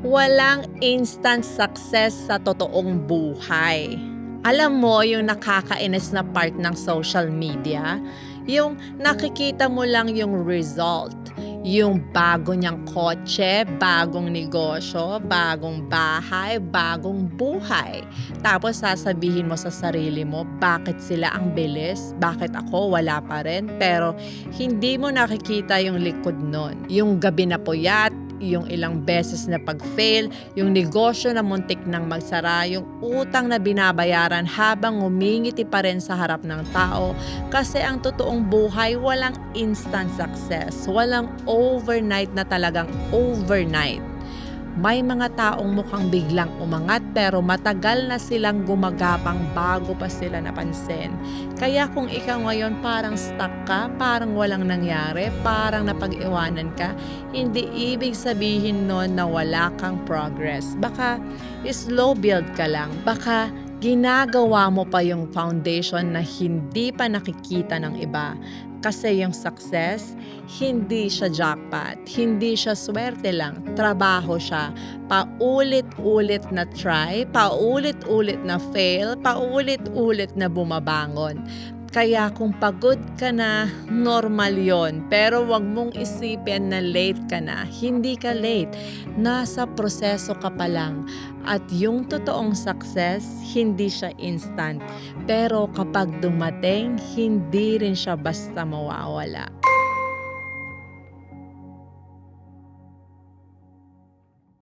Walang instant success sa totoong buhay. Alam mo yung nakakainis na part ng social media? Yung nakikita mo lang yung result. Yung bago niyang kotse, bagong negosyo, bagong bahay, bagong buhay. Tapos sasabihin mo sa sarili mo, bakit sila ang bilis? Bakit ako wala pa rin? Pero hindi mo nakikita yung likod nun. Yung gabi na puyat, yung ilang beses na pag-fail, yung negosyo na muntik nang magsara, yung utang na binabayaran habang ngumingiti pa rin sa harap ng tao. Kasi ang totoong buhay, walang instant success. Walang overnight na talagang overnight. May mga taong mukhang biglang umangat pero matagal na silang gumagapang bago pa sila napansin. Kaya kung ikaw ngayon parang stuck ka, parang walang nangyari, parang napag-iwanan ka, hindi ibig sabihin nun na wala kang progress. Baka slow build ka lang, baka ginagawa mo pa yung foundation na hindi pa nakikita ng iba. Kasi yung success, hindi siya jackpot, hindi siya swerte lang, trabaho siya. Paulit-ulit na try, paulit-ulit na fail, paulit-ulit na bumabangon. Kaya kung pagod ka na, normal yon. Pero wag mong isipin na late ka na. Hindi ka late. Nasa proseso ka pa lang. At yung totoong success, hindi siya instant. Pero kapag dumating, hindi rin siya basta mawawala.